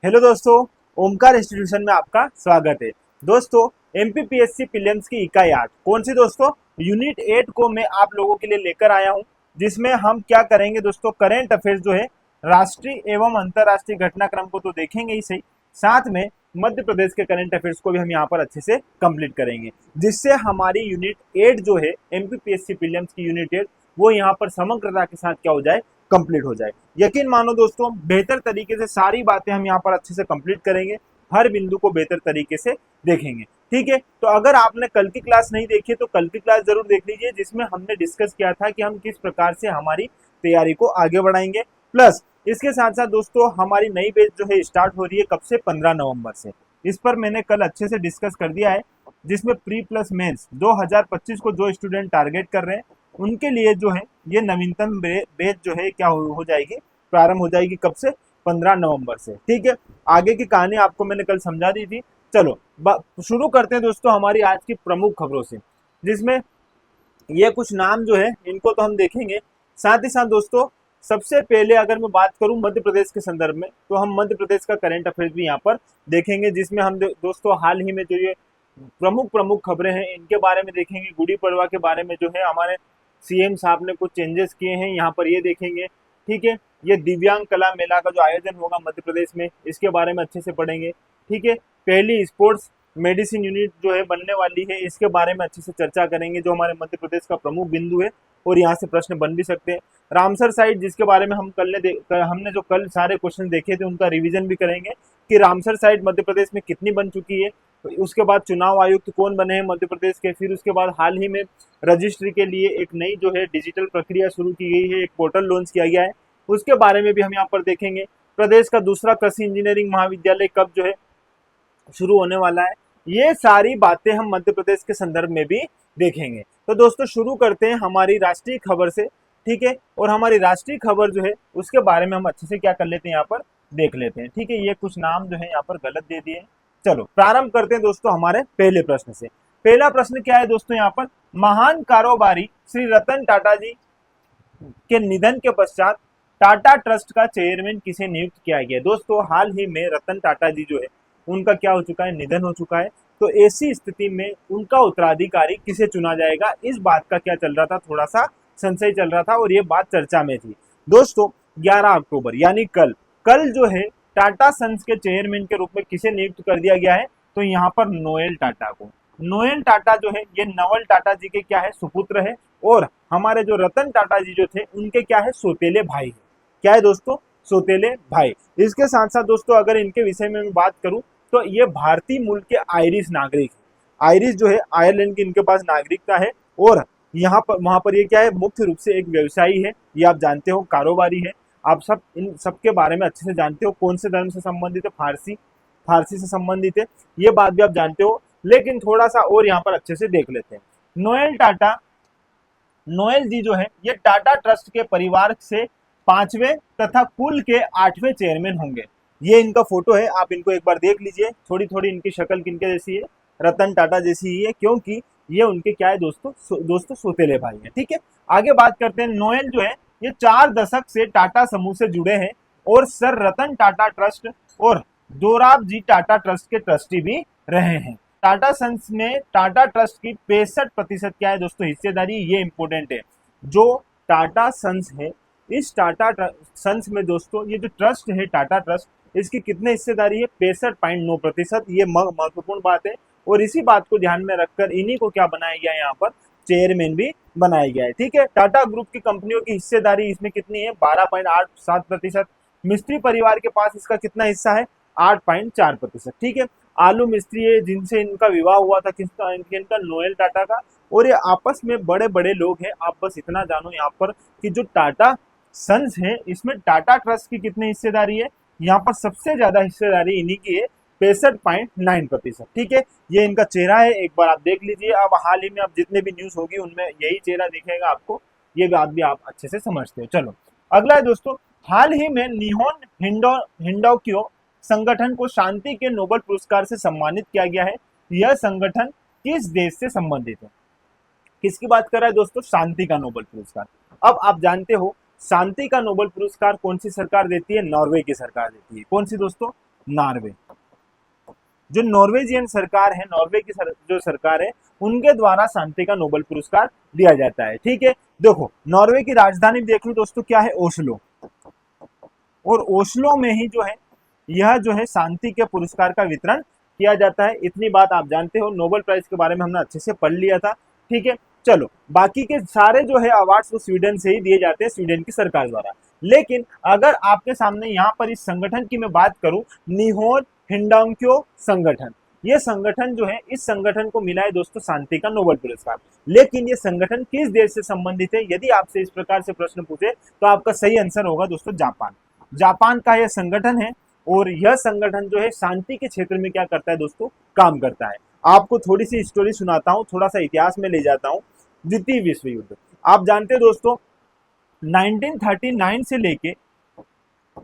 Hello दोस्तों, Omkar institution में आपका स्वागत है। दोस्तों, एमपीपीएससी प्रीलिम्स की इकाई 8 कौन सी दोस्तों, यूनिट 8 को मैं आप लोगों के लिए लेकर आया हूं, जिसमें हम क्या करेंगे दोस्तों, करेंट अफेयर्स जो है राष्ट्रीय एवं अंतर्राष्ट्रीय घटनाक्रम को तो देखेंगे ही सही, साथ में मध्य प्रदेश के करंट अफेयर्स को भी हम यहाँ पर अच्छे से कंप्लीट करेंगे, जिससे हमारी यूनिट 8 जो है एमपीपीएससी प्रीलिम्स की यूनिट 8 वो यहाँ पर समग्रता के साथ क्या हो जाए, कंप्लीट हो जाए। यकीन मानो दोस्तों, बेहतर तरीके से सारी बातें हम यहाँ पर अच्छे से कंप्लीट करेंगे, हर बिंदु को बेहतर तरीके से देखेंगे। ठीक है, तो अगर आपने कल की क्लास नहीं देखी तो कल की क्लास जरूर देख लीजिए, जिसमें हमने डिस्कस किया था कि हम किस प्रकार से हमारी तैयारी को आगे बढ़ाएंगे। प्लस इसके साथ साथ दोस्तों हमारी नई बैच जो है स्टार्ट हो रही है कब से, 15 नवंबर से। इस पर मैंने कल अच्छे से डिस्कस कर दिया है, जिसमें प्री प्लस मेंस 2025 को जो स्टूडेंट टारगेट कर रहे हैं उनके लिए जो है ये नवीनतम बैच जो है क्या हो जाएगी, प्रारंभ हो जाएगी कब से, 15 नवंबर से। ठीक है, आगे की कहानी आपको मैंने कल समझा दी थी। चलो शुरू करते हैं दोस्तों हमारी आज की प्रमुख खबरों से, जिसमें ये कुछ नाम जो है इनको तो हम देखेंगे, साथ ही साथ दोस्तों सबसे पहले अगर मैं बात करूं मध्य प्रदेश के संदर्भ में, तो हम मध्य प्रदेश का करंट अफेयर्स भी यहाँ पर देखेंगे, जिसमें हम दोस्तों हाल ही में जो ये प्रमुख प्रमुख खबरें हैं इनके बारे में देखेंगे। गुड़ी पड़वा के बारे में जो है हमारे सीएम साहब ने कुछ चेंजेस किए हैं, यहाँ पर ये देखेंगे। ठीक है, ये दिव्यांग कला मेला का जो आयोजन होगा मध्य प्रदेश में, इसके बारे में अच्छे से पढ़ेंगे। ठीक है, पहली स्पोर्ट्स मेडिसिन यूनिट जो है बनने वाली है, इसके बारे में अच्छे से चर्चा करेंगे, जो हमारे मध्य प्रदेश का प्रमुख बिंदु है और यहाँ से प्रश्न बन भी सकते हैं। रामसर साइट, जिसके बारे में हमने जो कल सारे क्वेश्चन देखे थे उनका रिवीजन भी करेंगे कि रामसर साइट मध्य प्रदेश में कितनी बन चुकी है। उसके बाद चुनाव आयुक्त कौन बने हैं मध्य प्रदेश के, फिर उसके बाद हाल ही में रजिस्ट्री के लिए एक नई जो है डिजिटल प्रक्रिया शुरू की गई है, एक पोर्टल लॉन्च किया गया है, उसके बारे में भी हम यहाँ पर देखेंगे। प्रदेश का दूसरा कृषि इंजीनियरिंग महाविद्यालय कब जो है शुरू होने वाला है, ये सारी बातें हम मध्य प्रदेश के संदर्भ में भी देखेंगे। तो दोस्तों शुरू करते हैं हमारी राष्ट्रीय खबर से। ठीक है, और हमारी राष्ट्रीय खबर जो है उसके बारे में हम अच्छे से क्या कर लेते हैं, यहाँ पर देख लेते हैं। ठीक है, ये कुछ नाम जो है यहाँ पर गलत दे दिए। चलो प्रारंभ करते हैं दोस्तों हमारे पहले प्रश्न से। पहला प्रश्न क्या है दोस्तों, यहाँ पर महान कारोबारी श्री रतन टाटा जी के निधन के पश्चात टाटा ट्रस्ट का चेयरमैन किसे नियुक्त किया गया। दोस्तों हाल ही में रतन टाटा जी जो है उनका क्या हो चुका है, निधन हो चुका है। तो ऐसी स्थिति में उनका उत्तराधिकारी किसे चुना जाएगा, इस बात का क्या चल रहा था, थोड़ा सा संशय चल रहा था और ये बात चर्चा में थी। दोस्तों 11 अक्टूबर यानी कल कल जो है टाटा सन्स के चेयरमैन के रूप में किसे नियुक्त कर दिया गया है, तो यहाँ पर नोएल टाटा को। नोएल टाटा जो है ये नवल टाटा जी के क्या है, सुपुत्र है, और हमारे जो रतन टाटा जी जो थे उनके क्या है, सौतेले भाई है। क्या है दोस्तों, सौतेले भाई। इसके साथ साथ दोस्तों अगर इनके विषय में मैं बात करूं तो ये भारतीय मूल के आयरिश नागरिक है। आयरिश जो है आयरलैंड की इनके पास नागरिकता है, और यहाँ पर वहां पर ये क्या है, मुख्य रूप से एक व्यवसायी है, ये आप जानते हो, कारोबारी है। आप सब इन सबके बारे में अच्छे से जानते हो, कौन से धर्म से संबंधित है, फारसी फारसी से संबंधित है, ये बात भी आप जानते हो। लेकिन थोड़ा सा और यहाँ पर अच्छे से देख लेते हैं। नोएल टाटा, नोएल जी जो है ये टाटा ट्रस्ट के परिवार से 5वें तथा कुल के 8वें चेयरमैन होंगे। ये इनका फोटो है, आप इनको एक बार देख लीजिए, थोड़ी थोड़ी इनकी शक्ल किनके जैसी है, रतन टाटा जैसी ही है, क्योंकि ये उनके क्या है दोस्तों सौतेले भाई हैं। ठीक है, आगे बात करते हैं। नोएल जो है ये 4 दशक से टाटा समूह से जुड़े हैं और सर रतन टाटा ट्रस्ट और दोराब जी टाटा ट्रस्ट के ट्रस्टी भी रहे हैं। टाटा सन्स में टाटा ट्रस्ट की 65% क्या है दोस्तों, हिस्सेदारी, ये इंपॉर्टेंट है। जो टाटा सन्स है, इस टाटा सन्स में दोस्तों ये जो ट्रस्ट है टाटा ट्रस्ट, इसकी कितने हिस्सेदारी है, 65.9%। ये महत्वपूर्ण बात है, और इसी बात को ध्यान में रखकर इन्हीं को क्या बनाया गया है, यहाँ पर चेयरमैन भी बनाया गया है। ठीक है, टाटा ग्रुप की कंपनियों की हिस्सेदारी इसमें कितनी है, 12.87%। मिस्त्री परिवार के पास इसका कितना हिस्सा है, 8.4%। ठीक है, आलू मिस्त्री है जिनसे इनका विवाह हुआ था, किसका, इनका नोएल टाटा का, और ये आपस में बड़े बड़े लोग हैं। आप बस इतना जानो यहाँ पर कि जो टाटा सन्स है इसमें टाटा ट्रस्ट की कितनी हिस्सेदारी है, यहाँ पर सबसे ज्यादा हिस्सेदारी इन्हीं की है, 65.9%। ठीक है, ये इनका चेहरा है, एक बार आप देख लीजिए। अब हाल ही में आप जितने भी न्यूज होगी उनमें यही चेहरा दिखेगा आपको, ये बात भी आप अच्छे से समझते हो। चलो अगला है दोस्तों, हाल ही में निहोन हिंडोक्यो संगठन को शांति के नोबेल पुरस्कार से सम्मानित किया गया है। यह संगठन किस देश से संबंधित है, किसकी बात कर रहा है दोस्तों, शांति का नोबेल पुरस्कार। अब आप जानते हो शांति का नोबेल पुरस्कार कौन सी सरकार देती है, नॉर्वे की सरकार देती है। कौन सी दोस्तों, नॉर्वे। जो नॉर्वेजियन सरकार है, नॉर्वे की जो सरकार है, उनके द्वारा शांति का नोबेल पुरस्कार दिया जाता है। ठीक है, देखो नॉर्वे की राजधानी देख लो दोस्तों, क्या है? ओस्लो। और ओस्लो में ही जो है यह जो है शांति के पुरस्कार का वितरण किया जाता है। इतनी बात आप जानते हो, नोबेल प्राइज के बारे में हमने अच्छे से पढ़ लिया था। ठीक है, चलो बाकी के सारे जो है अवार्ड्स वो स्वीडन से ही दिए जाते हैं, स्वीडन की सरकार द्वारा। लेकिन अगर आपके सामने यहाँ पर इस संगठन की मैं बात करूं, निहोन हिंडांक्यो संगठन, ये संगठन जो है, इस संगठन को मिला है दोस्तों शांति का नोबेल पुरस्कार। लेकिन ये संगठन किस देश से संबंधित है? यदि आपसे इस प्रकार से प्रश्न पूछे तो आपका सही आंसर होगा दोस्तों जापान। जापान का यह संगठन है और यह संगठन जो है शांति के क्षेत्र में क्या करता है दोस्तों? काम करता है। आपको थोड़ी सी स्टोरी सुनाता हूँ, थोड़ा सा इतिहास में ले जाता हूँ। द्वितीय विश्व युद्ध, आप जानते हैं दोस्तों 1939 से लेके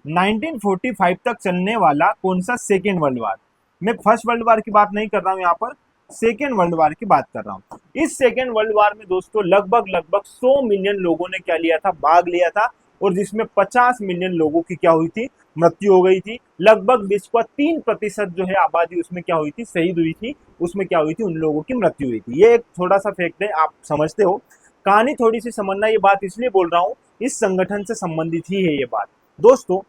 1945 तक चलने वाला कौन सा सेकेंड वर्ल्ड वार? मैं फर्स्ट वर्ल्ड वार की बात नहीं कर रहा हूं, यहाँ पर सेकेंड वर्ल्ड वार की बात कर रहा हूं। इस सेकेंड वर्ल्ड वार में दोस्तों लगभग 100 मिलियन लोगों ने क्या लिया था? भाग लिया था। और जिसमें 50 मिलियन लोगों की क्या हुई थी? मृत्यु हो गई थी। लगभग विश्व का 3% जो है आबादी उसमें क्या हुई थी? शहीद हुई थी। उसमें क्या हुई थी? उन लोगों की मृत्यु हुई थी। ये एक थोड़ा सा फैक्ट है, आप समझते हो। कहानी थोड़ी सी समझना, ये बात इसलिए बोल रहा हूँ, इस संगठन से संबंधित ही है ये बात। दोस्तों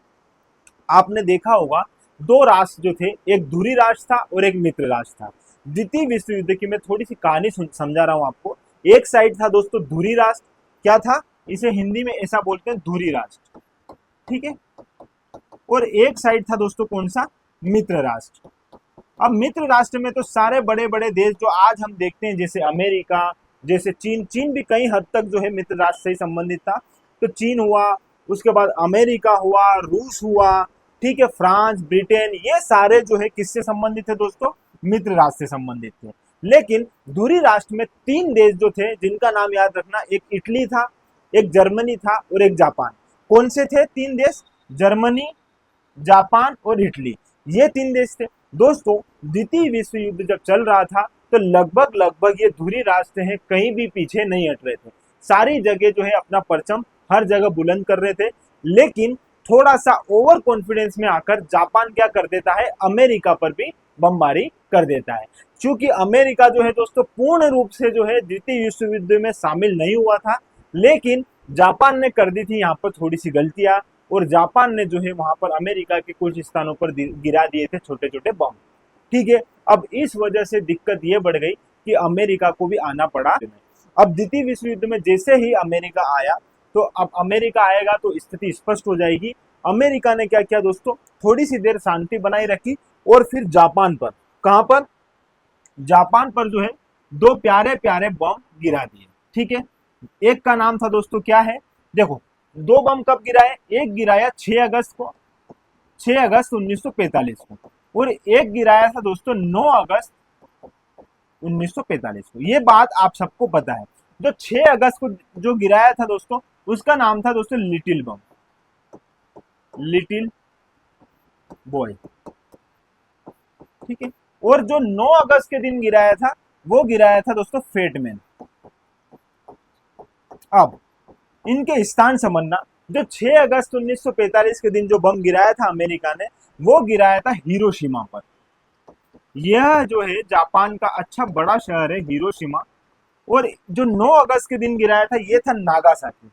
आपने देखा होगा दो राष्ट्र जो थे, एक धुरी राष्ट्र था और एक मित्र राष्ट्र था। द्वितीय विश्व युद्ध की मैं थोड़ी सी कहानी समझा रहा हूं आपको। एक साइड था दोस्तों धुरी राष्ट्र, क्या था? इसे हिंदी में ऐसा बोलते हैं धुरी राष्ट्र। ठीक है, और एक साइड था दोस्तों कौन सा? मित्र राष्ट्र। अब मित्र राष्ट्र में तो सारे बड़े बड़े देश जो आज हम देखते हैं, जैसे अमेरिका, जैसे चीन। चीन भी कई हद तक जो है मित्र राष्ट्र से ही संबंधित था। तो चीन हुआ, उसके बाद अमेरिका हुआ, रूस हुआ, ठीक है, फ्रांस, ब्रिटेन, ये सारे जो है किससे संबंधित है दोस्तों? मित्र राष्ट्र से संबंधित थे। लेकिन धुरी राष्ट्र में 3 देश जो थे, जिनका नाम याद रखना, एक इटली था, एक जर्मनी था और एक जापान। कौन से थे 3 देश? जर्मनी, जापान और इटली, ये 3 देश थे। दोस्तों द्वितीय विश्व युद्ध जब चल रहा था तो लगभग ये धुरी राष्ट्र हैं, कहीं भी पीछे नहीं हट रहे थे। सारी जगह जो है अपना परचम हर जगह बुलंद कर रहे थे। लेकिन थोड़ा सा ओवर कॉन्फिडेंस में आकर जापान क्या कर देता है? अमेरिका पर भी बमबारी कर देता है। क्योंकि अमेरिका जो है दोस्तों पूर्ण रूप से जो है द्वितीय विश्व युद्ध में शामिल नहीं हुआ था, लेकिन जापान ने कर दी थी यहाँ पर थोड़ी सी गलतियां, और जापान ने जो है वहां पर अमेरिका के कुछ स्थानों पर गिरा दिए थे छोटे छोटे बम। ठीक है, अब इस वजह से दिक्कत ये बढ़ गई कि अमेरिका को भी आना पड़ा। अब द्वितीय विश्व युद्ध में जैसे ही अमेरिका आया, तो अब अमेरिका आएगा तो स्थिति स्पष्ट हो जाएगी। अमेरिका ने क्या किया दोस्तों? थोड़ी सी देर शांति बनाई रखी और फिर जापान पर, कहां पर? जापान पर जो है 2 प्यारे प्यारे बम गिरा दिए। ठीक है, एक का नाम था दोस्तों क्या है? देखो 2 बम कब गिराए? एक गिराया 6 अगस्त को, 6 अगस्त 1945 को, और एक गिराया था दोस्तों 9 अगस्त 1945 को। ये बात आप सबको पता है। जो 6 अगस्त को जो गिराया था दोस्तों, उसका नाम था दोस्तों लिटिल बम, लिटिल बॉय। ठीक है, और जो 9 अगस्त के दिन गिराया था, वो गिराया था दोस्तों फेटमैन। अब इनके स्थान समझना, जो 6 अगस्त 1945 के दिन जो बम गिराया था अमेरिका ने, वो गिराया था हिरोशिमा पर। यह जो है जापान का अच्छा बड़ा शहर है हिरोशिमा। और जो 9 अगस्त के दिन गिराया था, ये था नागासाकी।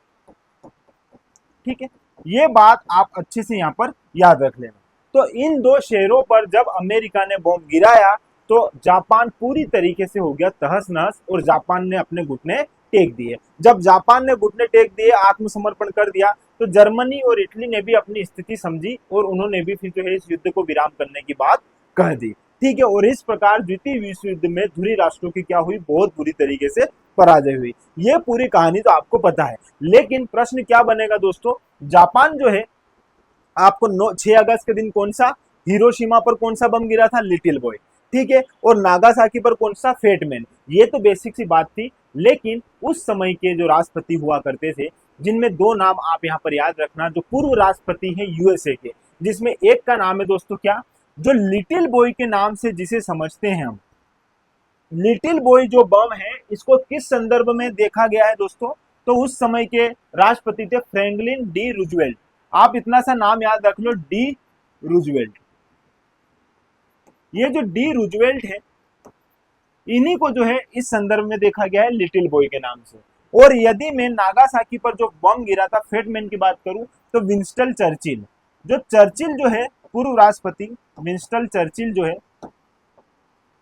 ठीक है, ये बात आप अच्छे से यहाँ पर याद रख लेना। तो इन 2 शहरों पर जब अमेरिका ने बम गिराया तो जापान पूरी तरीके से हो गया तहस नहस, और जापान ने अपने घुटने टेक दिए। जब जापान ने घुटने टेक दिए, आत्मसमर्पण कर दिया, तो जर्मनी और इटली ने भी अपनी स्थिति समझी और उन्होंने भी फिर जो है इस युद्ध को विराम करने की बात कह दी। ठीक है, और इस प्रकार द्वितीय विश्व युद्ध में धुरी राष्ट्रों की क्या हुई? बहुत बुरी तरीके से पराजय हुई। ये पूरी कहानी तो आपको पता है। लेकिन प्रश्न क्या बनेगा दोस्तों? जापान जो है आपको 6 अगस्त के दिन कौन सा? हिरोशिमा पर कौन सा बम गिरा था? Little boy. ठीक है, और नागासाकी पर कौन सा? फेटमैन। ये तो बेसिक सी बात थी। लेकिन उस समय के जो राष्ट्रपति हुआ करते थे, जिनमें 2 नाम आप यहाँ पर याद रखना, जो पूर्व राष्ट्रपति हैं यूएसए के, जिसमें एक का नाम है दोस्तों क्या? जो लिटिल बॉय के नाम से जिसे समझते हैं हम, लिटिल बॉय जो बम है, इसको किस संदर्भ में देखा गया है दोस्तों? तो उस समय के राष्ट्रपति थे फ्रैंकलिन डी रूजवेल्ट। आप इतना सा नाम याद रख लो, डी रूजवेल्ट। ये जो डी रूजवेल्ट है, इन्हीं को जो है इस संदर्भ में देखा गया है लिटिल बॉय के नाम से। और यदि मैं नागासाकी पर जो बम गिरा था फेट मैन की बात करूं, तो विंस्टन चर्चिल, जो चर्चिल जो है पूर्व राष्ट्रपति विंस्टन चर्चिल जो है,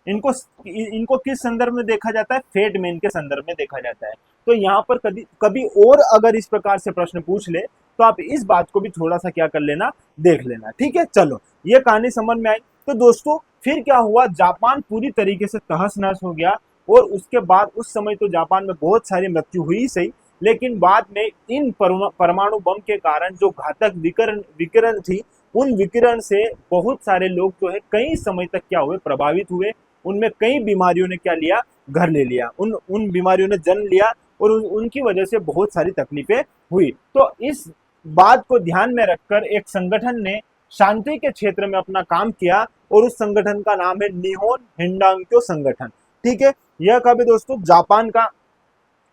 इनको इनको किस संदर्भ में देखा जाता है, फेट मैन के संदर्भ में देखा जाता है। तो यहाँ पर कभी कभी और अगर इस प्रकार से प्रश्न पूछ ले तो आप इस बात को भी थोड़ा सा क्या कर लेना, देख लेना। ठीक है, चलो ये कहानी समझ में आई। तो दोस्तों फिर क्या हुआ, जापान पूरी तरीके से तहस नहस हो गया। और उसके बाद उस समय तो जापान में बहुत सारी मृत्यु हुई सही, लेकिन बाद में इन परमाणु बम के कारण जो घातक विकिरण थी, उन विकिरण से बहुत सारे लोग जो है कई समय तक क्या हुए, प्रभावित हुए। उनमें कई बीमारियों ने क्या लिया, घर ले लिया, उन बीमारियों ने जन्म लिया और उनकी वजह से बहुत सारी तकलीफें हुई। तो इस बात को ध्यान में रखकर एक संगठन ने शांति के क्षेत्र में अपना काम किया और उस संगठन का नाम है निहोन हिंडांक्यो संगठन। ठीक है, यह कभी दोस्तों जापान का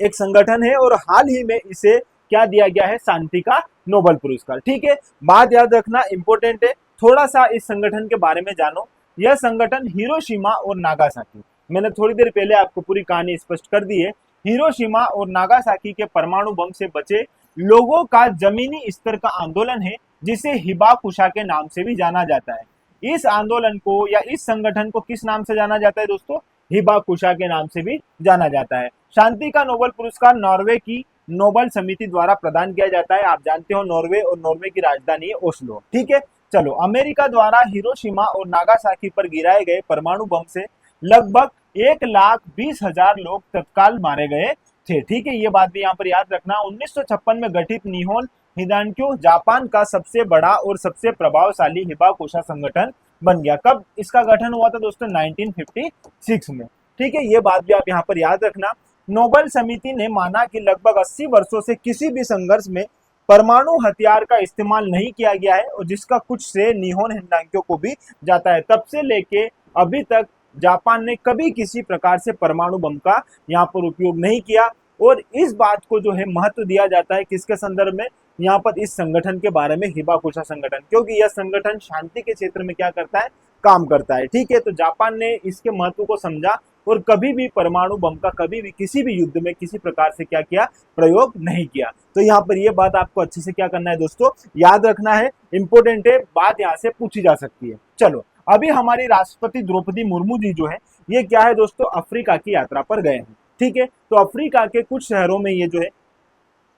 एक संगठन है और हाल ही में इसे क्या दिया गया है, शांति का नोबेल पुरस्कार। ठीक है, बात याद रखना इंपॉर्टेंट है, थोड़ा सा इस संगठन के बारे में जानो। यह संगठन हिरोशिमा और नागासाकी, मैंने थोड़ी देर पहले आपको पूरी कहानी स्पष्ट कर दी है। हिरोशिमा और नागासाकी के परमाणु बम से बचे लोगों का जमीनी स्तर का आंदोलन है, जिसे हिबाकुशा के नाम से भी जाना जाता है। इस आंदोलन को या इस संगठन को किस नाम से जाना जाता है दोस्तों, हिबाकुशा के नाम से भी जाना जाता है। शांति का नोबेल पुरस्कार नॉर्वे की नोबेल समिति द्वारा प्रदान किया जाता है। आप जानते हो नॉर्वे, और नॉर्वे की राजधानी है ओस्लो। ठीक है, चलो अमेरिका द्वारा हिरोशिमा और नागासाकी पर गिराए गए परमाणु बम से लगभग 1,20,000 लोग तत्काल मारे गए थे। ठीक है, ये बात भी यहाँ पर याद रखना। 1956 में गठित निहोन हिदांक्यो जापान का सबसे बड़ा और सबसे प्रभावशाली हिबाकुशा संगठन बन गया। कब इसका गठन हुआ था दोस्तों, 1956 में। ठीक है, ये बात भी आप यहाँ पर याद रखना। नोबेल समिति ने माना कि लगभग 80 वर्षों से किसी भी संघर्ष में परमाणु हथियार का इस्तेमाल नहीं किया गया है, और जिसका कुछ श्रेय निहोन हिंडांक्यो को भी जाता है। तब से लेके अभी तक जापान ने कभी किसी प्रकार से परमाणु बम का यहाँ पर उपयोग नहीं किया। और इस बात को जो है महत्व दिया जाता है किसके संदर्भ में, यहाँ पर इस संगठन के बारे में, हिबाकुशा संगठन, क्योंकि यह संगठन शांति के क्षेत्र में क्या करता है, काम करता है। ठीक है, तो जापान ने इसके महत्व को समझा और कभी भी परमाणु बम का कभी भी किसी भी युद्ध में किसी प्रकार से क्या किया, प्रयोग नहीं किया। तो यहाँ पर यह बात आपको अच्छे से क्या करना है दोस्तों, याद रखना है, इंपॉर्टेंट है, बात यहाँ से पूछी जा सकती है। चलो अभी हमारी राष्ट्रपति द्रौपदी मुर्मू जी जो है, ये क्या है दोस्तों, अफ्रीका की यात्रा पर गए हैं। ठीक है, तो अफ्रीका के कुछ शहरों में ये जो है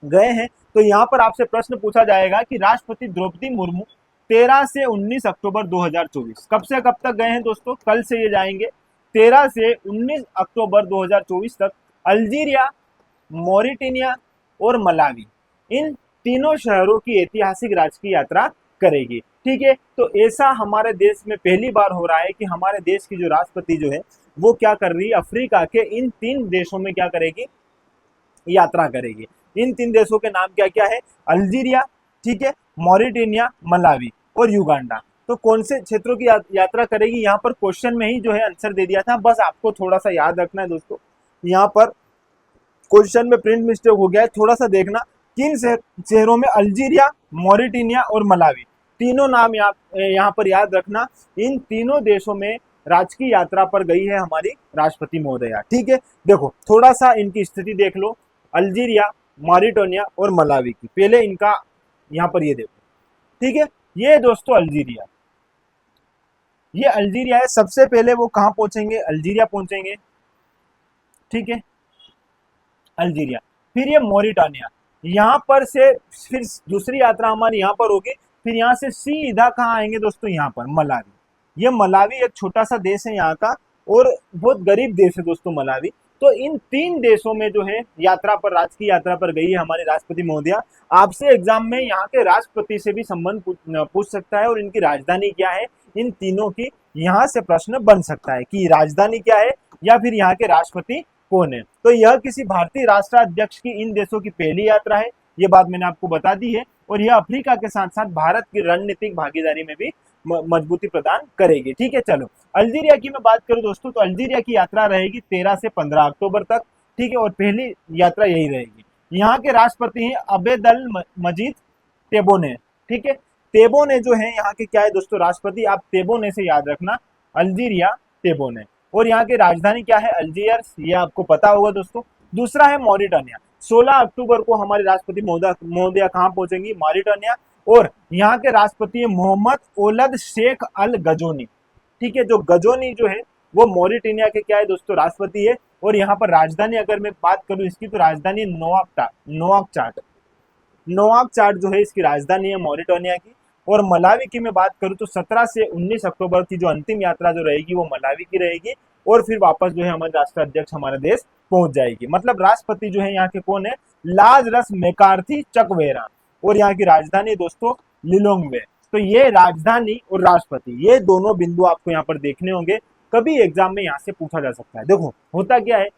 गए हैं। तो यहाँ पर आपसे प्रश्न पूछा जाएगा कि राष्ट्रपति द्रौपदी मुर्मू 13 से 19 अक्टूबर 2024 कब से कब तक गए हैं दोस्तों, कल से ये जाएंगे 13 से 19 अक्टूबर 2024 तक अल्जीरिया, मॉरिटेनिया और मलावी, इन तीनों शहरों की ऐतिहासिक राजकीय यात्रा करेगी। ठीक है, तो ऐसा हमारे देश में पहली बार हो रहा है कि हमारे देश की जो राष्ट्रपति जो है वो क्या कर रही है, अफ्रीका के इन 3 देशों में क्या करेगी, यात्रा करेगी। इन 3 देशों के नाम क्या क्या है, अल्जीरिया, ठीक है, मॉरिटेनिया, मलावी और युगांडा। तो कौन से क्षेत्रों की यात्रा करेगी, यहाँ पर क्वेश्चन में ही जो है आंसर दे दिया था, बस आपको थोड़ा सा याद रखना है दोस्तों। यहाँ पर क्वेश्चन में प्रिंट मिस्टेक हो गया है, थोड़ा सा देखना। किन शहरों में, अल्जीरिया, मॉरिटेनिया और मलावी, तीनों नाम यहाँ पर याद रखना। इन तीनों देशों में राजकीय यात्रा पर गई है हमारी राष्ट्रपति महोदया। ठीक है, देखो थोड़ा सा इनकी स्थिति देख लो, अल्जीरिया, मॉरिटेनिया और मलावी की। पहले इनका यहाँ पर ये देखो, ठीक है, ये दोस्तों अल्जीरिया, ये अल्जीरिया है। सबसे पहले वो कहाँ पहुंचेंगे, अल्जीरिया पहुंचेंगे। ठीक है, अल्जीरिया, फिर ये मॉरिटानिया, यहाँ पर से फिर दूसरी यात्रा हमारी यहाँ पर होगी। फिर यहाँ से सीधा कहाँ आएंगे दोस्तों, यहाँ पर मलावी। ये मलावी एक छोटा सा देश है यहाँ का, और बहुत गरीब देश है दोस्तों मलावी। तो इन 3 देशों में जो है यात्रा पर, राजकीय यात्रा पर गई है हमारी राष्ट्रपति महोदया। आपसे एग्जाम में यहाँ के राष्ट्रपति से भी संबंध पूछ सकता है, और इनकी राजधानी क्या है, इन तीनों की यहाँ से प्रश्न बन सकता है कि राजधानी क्या है या फिर यहाँ के राष्ट्रपति कौन है। तो यह किसी भारतीय राष्ट्राध्यक्ष की इन देशों की पहली यात्रा है, ये बात मैंने आपको बता दी है। और यह अफ्रीका के साथ साथ भारत की रणनीतिक भागीदारी में भी मजबूती प्रदान करेगी। ठीक है, चलो अल्जीरिया की मैं बात करूं दोस्तों, तो अल्जीरिया की यात्रा रहेगी 13 से 15 अक्टूबर तक। ठीक है, और पहली यात्रा यही रहेगी। यहाँ के राष्ट्रपति हैं अबेदल मजीद टेबोने। ठीक है, टेबोने जो है यहाँ के क्या है दोस्तों, राष्ट्रपति। आप टेबोने से याद रखना, अल्जीरिया, टेबोने। और यहाँ की राजधानी क्या है? अल्जीयर्स, ये आपको पता होगा दोस्तों। दूसरा है मॉरिटानिया। 16 अक्टूबर को हमारे राष्ट्रपति महोदया कहाँ पहुंचेंगी? मॉरिटानिया। और यहाँ के राष्ट्रपति मोहम्मद ओलद शेख अल गजोनी। ठीक है, जो गजोनी जो है वो मॉरिटानिया के क्या है दोस्तों? राष्ट्रपति है। और यहाँ पर राजधानी अगर मैं बात करूँ इसकी, तो राजधानी नोआकचाट। नोआकचाट जो है इसकी राजधानी है मॉरिटानिया की। और मलावी की मैं बात करूं तो 17 से 19 अक्टूबर की जो अंतिम यात्रा जो रहेगी वो मलावी की रहेगी। और फिर वापस जो है हमारे राष्ट्राध्यक्ष हमारे देश पहुंच जाएगी। मतलब राष्ट्रपति जो है यहाँ के कौन है? Lazarus McCarthy Chakwera. और यहाँ की राजधानी दोस्तों लिलोंगवे। तो ये राजधानी और राष्ट्रपति, ये दोनों बिंदु आपको यहाँ पर देखने होंगे। कभी एग्जाम में यहाँ से पूछा जा सकता है। देखो होता क्या है,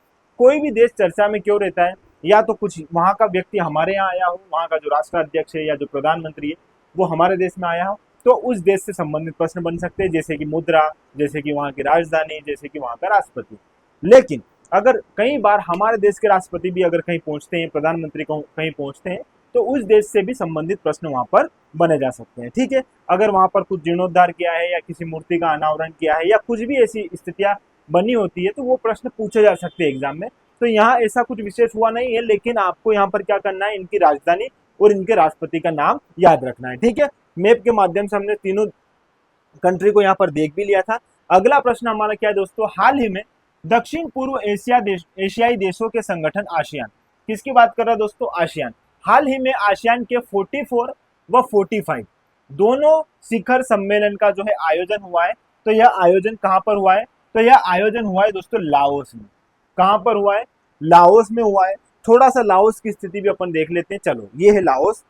कोई भी देश चर्चा में क्यों रहता है? या तो कुछ वहां का व्यक्ति हमारे यहाँ आया हो, वहां का जो राष्ट्राध्यक्ष है या जो प्रधानमंत्री है वो हमारे देश में आया हो, तो उस देश से संबंधित प्रश्न बन सकते हैं, जैसे कि मुद्रा, जैसे कि वहां की राजधानी, जैसे कि वहां का राष्ट्रपति। लेकिन अगर कई बार हमारे देश के राष्ट्रपति भी अगर कहीं पहुंचते हैं, प्रधानमंत्री कहीं पहुंचते हैं, तो उस देश से भी संबंधित प्रश्न वहां पर बने जा सकते हैं। ठीक है, अगर वहां पर कुछ जीर्णोद्धार किया है या किसी मूर्ति का अनावरण किया है या कुछ भी ऐसी स्थितियां बनी होती है, तो वो प्रश्न पूछे जा सकते हैं एग्जाम में। तो यहाँ ऐसा कुछ विशेष हुआ नहीं है, लेकिन आपको यहाँ पर क्या करना है? इनकी राजधानी और इनके राष्ट्रपति का नाम याद रखना है। ठीक है, मैप के माध्यम से हमने तीनों कंट्री को यहाँ पर देख भी लिया था। अगला प्रश्न हमारा क्या है दोस्तों? हाल ही में दक्षिण पूर्व एशियाई देशों के संगठन आसियान, किसकी बात कर रहा है दोस्तों? आसियान। हाल ही में आसियान के 44 व 45 दोनों शिखर सम्मेलन का जो है आयोजन हुआ है। तो यह आयोजन कहाँ पर हुआ है? तो यह आयोजन हुआ है दोस्तों लाओस में। कहाँ पर हुआ है? लाओस में हुआ है। थोड़ा सा लाओस की स्थिति भी अपन देख लेते हैं। चलो, ये है लाओस।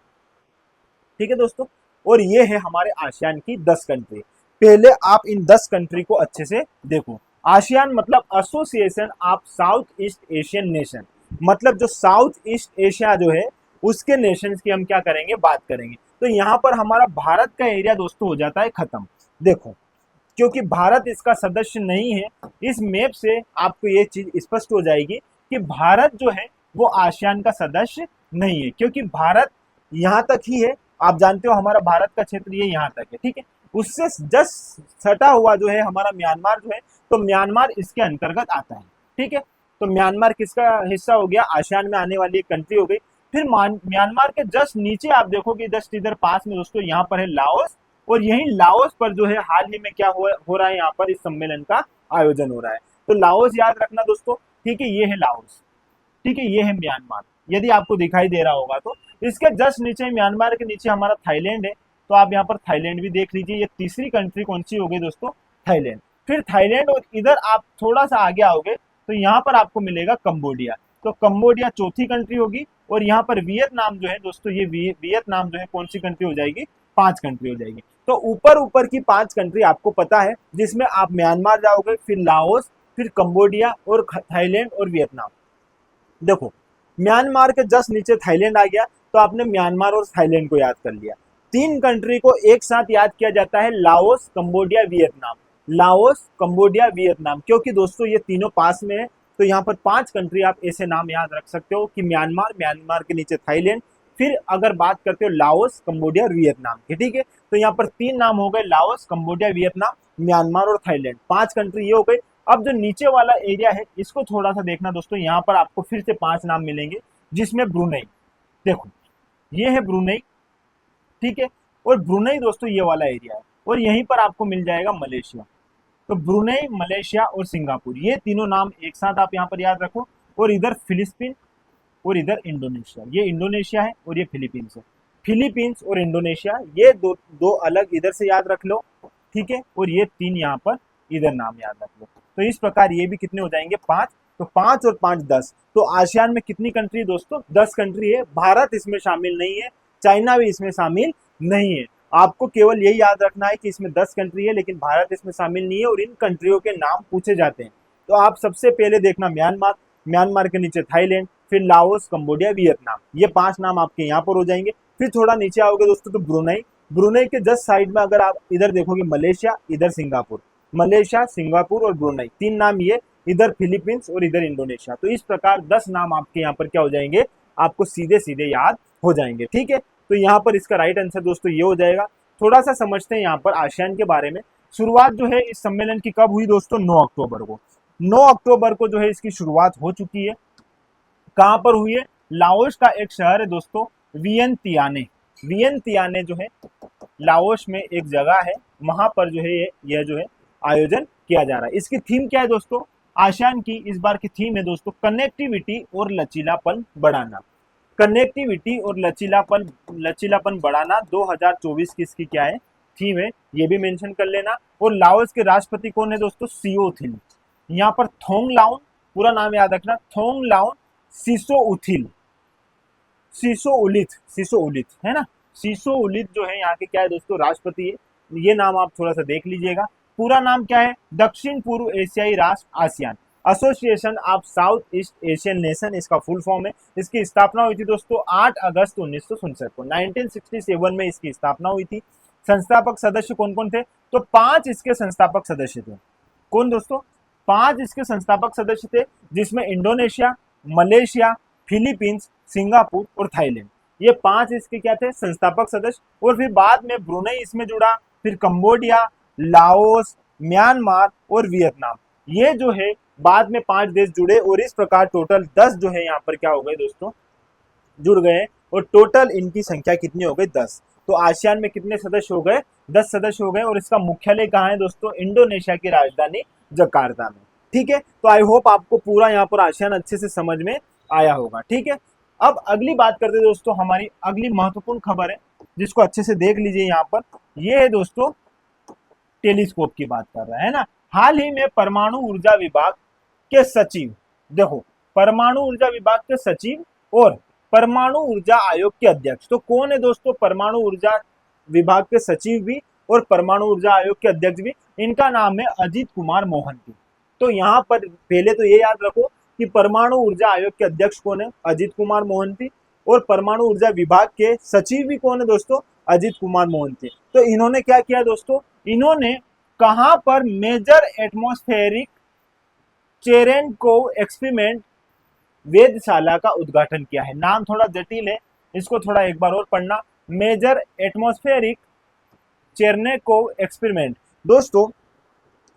ठीक है दोस्तों, और ये है हमारे आसियान की 10 कंट्री। पहले आप इन 10 कंट्री को अच्छे से देखो। आसियान मतलब association of south east Asian nation, मतलब जो साउथ ईस्ट एशिया जो है उसके नेशंस की हम क्या करेंगे? बात करेंगे। तो यहाँ पर हमारा भारत का एरिया दोस्तों हो जाता है खत्म। देखो, क्योंकि भारत इसका सदस्य नहीं है, इस मैप से आपको ये चीज स्पष्ट हो जाएगी कि भारत जो है वो आसियान का सदस्य नहीं है, क्योंकि भारत यहाँ तक ही है। आप जानते हो हमारा भारत का क्षेत्र ये यहाँ तक है। ठीक है, उससे जस्ट सटा हुआ जो है हमारा म्यांमार जो है, तो म्यांमार इसके अंतर्गत आता है। ठीक है, तो म्यांमार किसका हिस्सा हो गया? आसियान में आने वाली एक कंट्री हो गई। फिर म्यांमार के जस्ट नीचे आप देखोगे, जस्ट इधर पास में दोस्तों यहाँ पर है लाओस। और यही लाओस पर जो है हाल ही में क्या हो रहा है? यहाँ पर इस सम्मेलन का आयोजन हो रहा है। तो लाओस याद रखना दोस्तों। ठीक है, ये है लाओस। ठीक है, ये है म्यांमार, यदि आपको दिखाई दे रहा होगा तो। इसके जस्ट नीचे, म्यांमार के नीचे हमारा थाईलैंड है। तो आप यहाँ पर थाईलैंड भी देख लीजिए। ये तीसरी कंट्री कौन सी हो गई दोस्तों? थाईलैंड। फिर थाईलैंड और इधर आप थोड़ा सा आगे आओगे तो यहाँ पर आपको मिलेगा कंबोडिया। तो कंबोडिया चौथी कंट्री होगी। और यहाँ पर वियतनाम जो है दोस्तों, ये वियतनाम जो है कौन सी कंट्री हो जाएगी? 5 कंट्री हो जाएगी। तो ऊपर ऊपर की 5 कंट्री आपको पता है, जिसमें आप म्यांमार जाओगे, फिर लाओस, फिर कंबोडिया और थाईलैंड और वियतनाम। देखो, म्यांमार के जस्ट नीचे थाईलैंड आ गया, तो आपने म्यांमार और थाईलैंड को याद कर लिया। 3 कंट्री को एक साथ याद किया जाता है, Laos, Cambodia, Vietnam. Laos, Cambodia, Vietnam, क्योंकि दोस्तों ये तीनों पास में है। तो यहाँ पर 5 कंट्री आप ऐसे नाम याद रख सकते हो कि म्यांमार, म्यांमार के नीचे थाईलैंड, फिर अगर बात करते हो लाओस, कंबोडिया और वियतनाम की। ठीक है, तो यहाँ पर 3 नाम हो गए, लाओस, कंबोडिया, वियतनाम, म्यांमार और थाईलैंड। 5 कंट्री ये हो गई। अब जो नीचे वाला एरिया है इसको थोड़ा सा देखना दोस्तों। यहाँ पर आपको फिर से 5 नाम मिलेंगे, जिसमें ब्रुनई। देखो, ये है ब्रुनई। ठीक है, और ब्रुनई दोस्तों ये वाला एरिया है। और यहीं पर आपको मिल जाएगा मलेशिया। तो ब्रुनई, मलेशिया और सिंगापुर, ये तीनों नाम एक साथ आप यहाँ पर याद रखो। और इधर फिलिस्तीन और इधर इंडोनेशिया, ये इंडोनेशिया है और ये फिलीपींस है। फिलीपींस और इंडोनेशिया, ये दो अलग इधर से याद रख लो। ठीक है, और ये 3 यहाँ पर इधर नाम याद रख लो। तो इस प्रकार ये भी कितने हो जाएंगे? 5। तो 5 और 5 10। तो आसियान में कितनी कंट्री दोस्तों? 10 कंट्री है। भारत इसमें शामिल नहीं है, चाइना भी इसमें शामिल नहीं है। आपको केवल यही याद रखना है कि इसमें 10 कंट्री है, लेकिन भारत इसमें शामिल नहीं है और इन कंट्रियों के नाम पूछे जाते हैं। तो आप सबसे पहले देखना म्यांमार, म्यांमार के नीचे थाईलैंड, फिर लाओस, कंबोडिया, वियतनाम, ये 5 नाम आपके यहाँ पर हो जाएंगे। फिर थोड़ा नीचे आओगे दोस्तों तो ब्रुनई, ब्रुनई के जस्ट साइड में अगर आप इधर देखोगे मलेशिया, इधर सिंगापुर, मलेशिया, सिंगापुर और ब्रुनई, 3 नाम ये, इधर फिलीपींस और इधर इंडोनेशिया। तो इस प्रकार 10 नाम आपके यहाँ पर क्या हो जाएंगे? आपको सीधे सीधे याद हो जाएंगे। ठीक है, तो यहाँ पर इसका राइट आंसर दोस्तों ये हो जाएगा। थोड़ा सा समझते हैं यहाँ पर आसियान के बारे में। शुरुआत जो है इस सम्मेलन की कब हुई दोस्तों? 9 अक्टूबर को। 9 अक्टूबर को जो है इसकी शुरुआत हो चुकी है। कहां पर हुई है? लाओस का एक शहर है दोस्तों, वियंतियाने। वियंतियाने जो है लाओस में एक जगह है, वहां पर जो है यह जो है आयोजन किया जा रहा है। इसकी थीम क्या है दोस्तों? आसियान की इस बार की थीम है दोस्तों कनेक्टिविटी और लचीलापन बढ़ाना। कनेक्टिविटी और लचीलापन बढ़ाना 2024 की इसकी क्या है? थीम है, ये भी मेंशन कर लेना। और लाओस के राष्ट्रपति कौन है दोस्तों? सियोथिल। यहाँ पर थोंगलाउन, पूरा नाम याद रखना, थोंगलाउन सिसोउथिल, सिसोउलिथ है ना। सिसोउलिथ जो है यहाँ के क्या है दोस्तों? राष्ट्रपति है। ये नाम आप थोड़ा सा देख लीजिएगा। पूरा नाम क्या है? दक्षिण पूर्व एशियाई राष्ट्र ASEAN, association of south east Asian nation इसका फुल फॉर्म है। इसकी स्थापना हुई थी दोस्तों 8 अगस्त 1967 को। 1967 में इसकी स्थापना हुई थी। संस्थापक सदस्य कौन कौन थे? तो 5 इसके संस्थापक सदस्य थे। कौन दोस्तों? 5 इसके संस्थापक सदस्य थे, जिसमें इंडोनेशिया, मलेशिया, फिलीपींस, सिंगापुर और थाईलैंड, ये 5 इसके क्या थे? संस्थापक सदस्य। और फिर बाद में ब्रुनेई इसमें जुड़ा, फिर कंबोडिया, लाओस, म्यांमार और वियतनाम, ये जो है बाद में 5 देश जुड़े। और इस प्रकार टोटल 10 जो है यहाँ पर क्या हो गए दोस्तों? जुड़ गए। और टोटल इनकी संख्या कितनी हो गई? 10। तो आसियान में कितने सदस्य हो गए? 10 सदस्य हो गए। और इसका मुख्यालय कहाँ है दोस्तों? इंडोनेशिया की राजधानी जकार्ता में। ठीक है, तो आई होप आपको पूरा यहाँ पर आसियान अच्छे से समझ में आया होगा। ठीक है, अब अगली बात करते हैं दोस्तों, हमारी अगली महत्वपूर्ण खबर है जिसको अच्छे से देख लीजिए। यहाँ पर ये है दोस्तों टेलीस्कोप की बात कर रहा है ना। हाल ही में परमाणु ऊर्जा विभाग के सचिव, देखो परमाणु ऊर्जा विभाग के सचिव और परमाणु ऊर्जा आयोग के अध्यक्ष, तो कौन है दोस्तों? परमाणु ऊर्जा विभाग के सचिव भी और परमाणु ऊर्जा आयोग के अध्यक्ष भी, इनका नाम है अजीत कुमार मोहंती। तो यहाँ पर पहले तो ये याद रखो कि परमाणु ऊर्जा आयोग के अध्यक्ष कौन है? अजीत कुमार मोहंती। और परमाणु ऊर्जा विभाग के सचिव भी कौन है दोस्तों? अजीत कुमार मोहंती। तो इन्होंने क्या किया दोस्तों? इन्होंने कहां पर मेजर एटमॉस्फेरिक चेरेनकोव एक्सपेरिमेंट वेधशाला का उद्घाटन किया है। नाम थोड़ा जटिल है, इसको थोड़ा एक बार और पढ़ना। मेजर एटमॉस्फेरिक चेरनेकोव एक्सपेरिमेंट, दोस्तों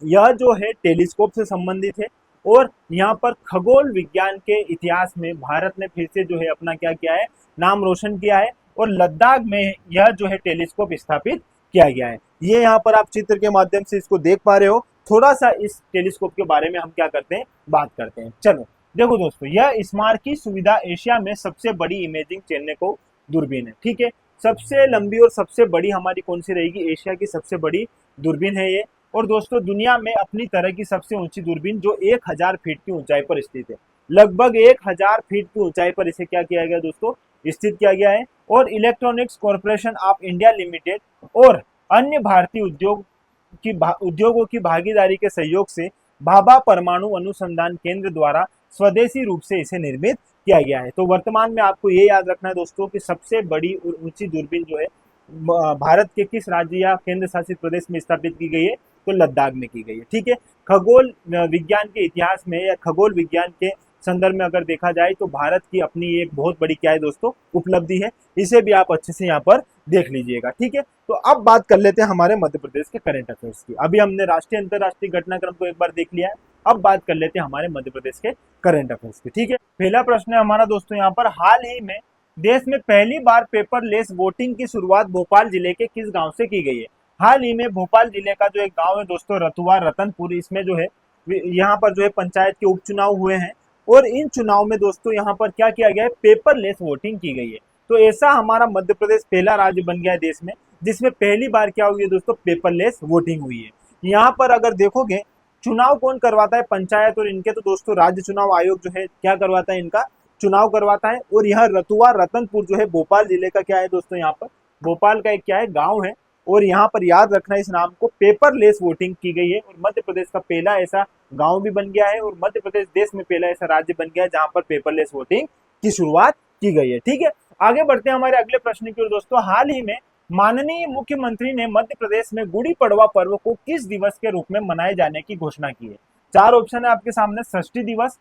यह जो है टेलीस्कोप से संबंधित है। और यहाँ पर खगोल विज्ञान के इतिहास में भारत ने फिर से जो है अपना क्या किया है? नाम रोशन किया है। और लद्दाख में यह जो है टेलीस्कोप स्थापित किया गया है। ये यहाँ पर आप चित्र के माध्यम से इसको देख पा रहे हो। थोड़ा सा इस टेलीस्कोप के बारे में हम क्या करते हैं? बात करते हैं। चलो देखो दोस्तों, यह स्मारकी सुविधा एशिया में सबसे बड़ी इमेजिंग चेरनेकोव दूरबीन है। ठीक है, सबसे लंबी और सबसे बड़ी हमारी कौन सी रहेगी? एशिया की सबसे बड़ी दूरबीन है ये। और दोस्तों दुनिया में अपनी तरह की सबसे ऊंची दूरबीन जो 1000 फीट की ऊंचाई पर स्थित है, लगभग 1000 फीट की ऊंचाई पर इसे क्या किया गया दोस्तों? स्थित किया गया है। और electronics corporation of India limited और अन्य भारतीय उद्योगों की भागीदारी के सहयोग से भाभा परमाणु अनुसंधान केंद्र द्वारा स्वदेशी रूप से इसे निर्मित किया गया है। तो वर्तमान में आपको ये याद रखना है दोस्तों कि सबसे बड़ी और ऊंची दूरबीन जो है भारत के किस राज्य या केंद्र शासित प्रदेश में स्थापित की गई है? तो लद्दाख में की गई है। ठीक है, खगोल विज्ञान के इतिहास में या खगोल विज्ञान के संदर्भ में अगर देखा जाए तो भारत की अपनी एक बहुत बड़ी क्या है दोस्तों? उपलब्धि है। इसे भी आप अच्छे से यहाँ पर देख लीजिएगा। ठीक है, तो अब बात कर लेते हैं हमारे मध्य प्रदेश के करंट अफेयर्स की। अभी हमने राष्ट्रीय अंतरराष्ट्रीय घटनाक्रम को एक बार देख लिया है, अब बात कर लेते हैं हमारे मध्य प्रदेश के करंट अफेयर्स की। ठीक है, पहला प्रश्न है हमारा दोस्तों यहाँ पर, हाल ही में देश में पहली बार पेपरलेस वोटिंग की शुरुआत भोपाल जिले के किस गांव से की गई है? हाल ही में भोपाल जिले का जो एक गांव है दोस्तों रतुआ रतनपुर, इसमें जो है यहाँ पर जो है पंचायत के उपचुनाव हुए हैं। और इन चुनाव में दोस्तों यहाँ पर क्या किया गया है? पेपरलेस वोटिंग की गई है। तो ऐसा हमारा मध्य प्रदेश पहला राज्य बन गया है देश में जिसमें पहली बार क्या हुई है दोस्तों? पेपरलेस वोटिंग हुई है। यहाँ पर अगर देखोगे चुनाव कौन करवाता है? पंचायत और इनके तो दोस्तों राज्य चुनाव आयोग जो है क्या करवाता है? इनका चुनाव करवाता है। और यह रतुआ रतनपुर जो है भोपाल जिले का क्या है दोस्तों? यहाँ पर भोपाल का एक क्या है? गांव है। और यहाँ पर याद रखना इस नाम को, पेपरलेस वोटिंग की गई है। और मध्य प्रदेश का पहला ऐसा गांव भी बन गया है और मध्य प्रदेश देश में पहला ऐसा राज्य बन गया है जहां पर पेपरलेस वोटिंग की शुरुआत की गई है। ठीक है, आगे बढ़ते हैं हमारे अगले प्रश्न की ओर दोस्तों। हाल ही में माननीय मुख्यमंत्री ने मध्य प्रदेश में गुड़ी पड़वा पर्व को किस दिवस के रूप में मनाए जाने की घोषणा की है? 4 ऑप्शन है आपके सामने, षष्ठी दिवस,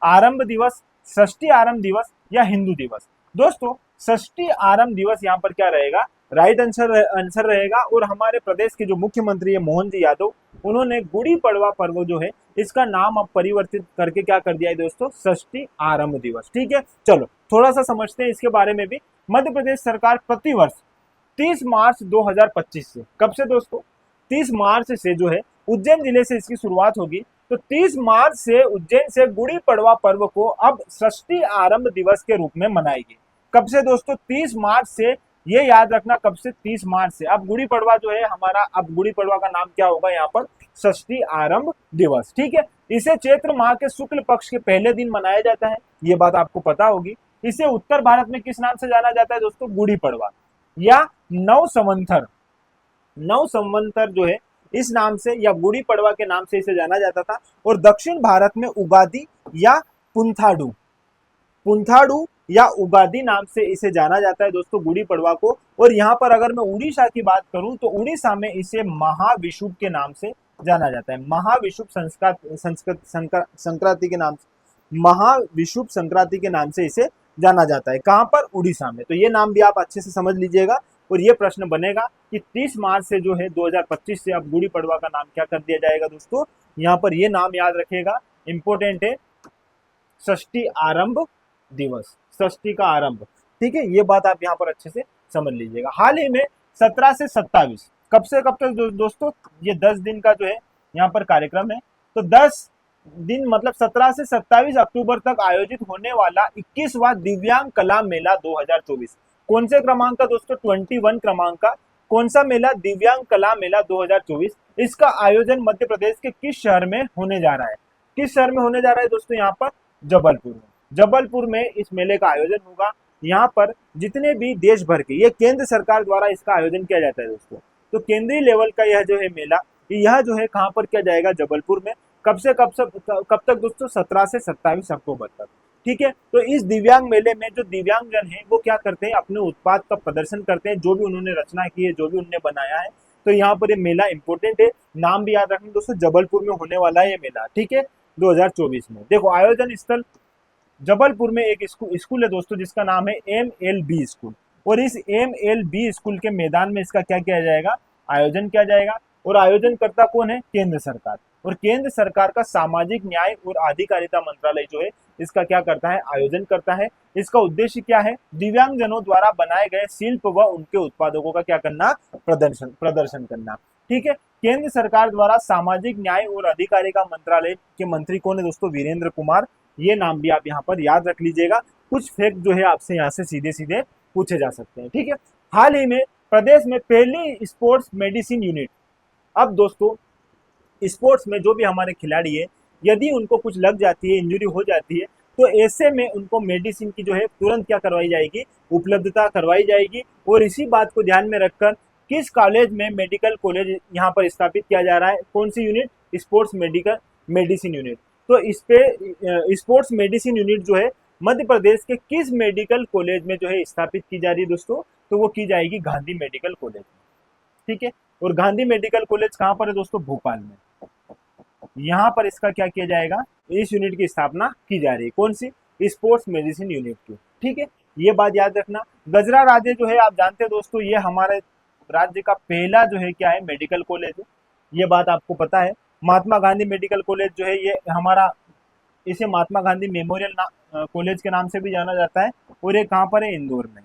आरंभ दिवस, षष्ठी आरंभ दिवस या हिंदू दिवस। दोस्तों षष्ठी आरंभ दिवस यहाँ पर क्या रहेगा? राइट आंसर आंसर रहेगा। और हमारे प्रदेश के जो मुख्यमंत्री है मोहन जी यादव, उन्होंने गुड़ी पड़वा पर्व जो है इसका नाम अब परिवर्तित करके क्या कर दिया है दोस्तों, षष्ठी आरंभ दिवस। ठीक है, चलो थोड़ा सा समझते हैं इसके बारे में भी। मध्य प्रदेश सरकार प्रतिवर्ष 30 मार्च 2025 से, कब से दोस्तों, 30 मार्च से जो है उज्जैन जिले से इसकी शुरुआत होगी। तो 30 मार्च से उज्जैन से गुड़ी पड़वा पर्व को अब षष्ठी आरंभ दिवस के रूप में मनाएगी। कब से दोस्तों, 30 मार्च से, ये याद रखना कब से, 30 मार्च से। अब गुड़ी पड़वा जो है हमारा, अब गुड़ी पड़वा का नाम क्या होगा यहाँ पर, षष्ठी आरंभ दिवस। ठीक है, इसे चैत्र माह के शुक्ल पक्ष के पहले दिन मनाया जाता है, ये बात आपको पता होगी। इसे उत्तर भारत में किस नाम से जाना जाता है दोस्तों, गुड़ी पड़वा या नव संवत्सर। नव संवत्सर जो है इस नाम से या गुड़ी पड़वा के नाम से इसे जाना जाता था। और दक्षिण भारत में उगादी या पुंथाडू, पुंथाडू या उगादी नाम से इसे जाना जाता है दोस्तों गुड़ी पड़वा को। और यहाँ पर अगर मैं उड़ीसा की बात करूं तो उड़ीसा में इसे महाविषुव के नाम से जाना जाता है, महाविषुव संक्रांति के नाम से, महाविषुव संक्रांति के नाम से इसे जाना जाता है। कहां पर, उड़ीसा में। तो ये नाम भी आप अच्छे से समझ लीजिएगा। और ये प्रश्न बनेगा कि 30 मार्च से जो है 2025 से अब गुड़ी पड़वा का नाम क्या कर दिया जाएगा दोस्तों, यहाँ पर ये नाम याद रखिएगा, इंपॉर्टेंट है, षष्ठी आरंभ दिवस, षष्ठी का आरंभ। ठीक है, ये बात आप यहाँ पर अच्छे से समझ लीजिएगा। हाल ही में 17 से 27, कब से कब तक दोस्तों, ये 10 दिन का जो है यहाँ पर कार्यक्रम है। तो 10 दिन मतलब 17 से 27 अक्टूबर तक आयोजित होने वाला 21वां दिव्यांग कला मेला 2024, कौन से क्रमांक का दोस्तों, 21 क्रमांक का। कौन सा मेला, दिव्यांग कला मेला 2024। इसका आयोजन मध्य प्रदेश के किस शहर में होने जा रहा है, किस शहर में होने जा रहा है दोस्तों, यहाँ पर जबलपुर में। जबलपुर में इस मेले का आयोजन होगा। यहाँ पर जितने भी देश भर के, ये केंद्र सरकार द्वारा इसका आयोजन किया जाता है दोस्तों। तो केंद्रीय लेवल का यह जो है मेला, यह जो है कहाँ पर किया जाएगा, जबलपुर में। कब से कब तक दोस्तों, 17 से 27 अक्टूबर तक। ठीक है, तो इस दिव्यांग मेले में जो दिव्यांगजन है वो क्या करते हैं, अपने उत्पाद का प्रदर्शन करते हैं, जो भी उन्होंने रचना की है, जो भी उन्होंने बनाया है। तो यहाँ पर ये मेला इंपॉर्टेंट है, नाम भी याद रखना दोस्तों, जबलपुर में होने वाला है ये मेला। ठीक है, 2024 में। देखो आयोजन स्थल जबलपुर में एक स्कूल है दोस्तों जिसका नाम है MLB स्कूल। और इस MLB स्कूल के मैदान में इसका क्या किया जाएगा, आयोजन किया जाएगा। और आयोजन करता कौन है, केंद्र सरकार। और केंद्र सरकार का सामाजिक न्याय और अधिकारिता मंत्रालय जो है इसका क्या करता है, आयोजन करता है। इसका उद्देश्य क्या है, दिव्यांगजनों द्वारा बनाए गए शिल्प व उनके उत्पादों का क्या करना, प्रदर्शन करना। ठीक है, केंद्र सरकार द्वारा सामाजिक न्याय और अधिकारिता मंत्रालय के मंत्री कौन है दोस्तों, वीरेंद्र कुमार। ये नाम भी आप यहाँ पर याद रख लीजिएगा। कुछ फैक्ट जो है आपसे यहाँ से सीधे सीधे पूछे जा सकते हैं। ठीक है, हाल ही में प्रदेश में पहली स्पोर्ट्स मेडिसिन यूनिट। अब दोस्तों स्पोर्ट्स में जो भी हमारे खिलाड़ी है, यदि उनको कुछ लग जाती है, इंजरी हो जाती है, तो ऐसे में उनको मेडिसिन की जो है तुरंत क्या करवाई जाएगी, उपलब्धता करवाई जाएगी। और इसी बात को ध्यान में रखकर किस कॉलेज में मेडिकल कॉलेज यहाँ पर स्थापित किया जा रहा है, कौन सी यूनिट, स्पोर्ट्स मेडिसिन यूनिट। तो इस पे स्पोर्ट्स मेडिसिन यूनिट जो है मध्य प्रदेश के किस मेडिकल कॉलेज में जो है स्थापित की जा रही है दोस्तों, तो वो की जाएगी गांधी मेडिकल कॉलेज में। ठीक है, और गांधी मेडिकल कॉलेज कहाँ पर है दोस्तों, भोपाल में। यहाँ पर इसका क्या किया जाएगा, इस यूनिट की स्थापना की जा रही है, कौन सी, स्पोर्ट्स मेडिसिन यूनिट की। ठीक है, ये बात याद रखना। गजरा राज्य जो है आप जानते हैं दोस्तों, ये हमारे राज्य का पहला जो है क्या है, मेडिकल कॉलेज है, ये बात आपको पता है। महात्मा गांधी मेडिकल कॉलेज जो है ये हमारा, इसे महात्मा गांधी मेमोरियल कॉलेज के नाम से भी जाना जाता है। और ये कहाँ पर है, इंदौर में।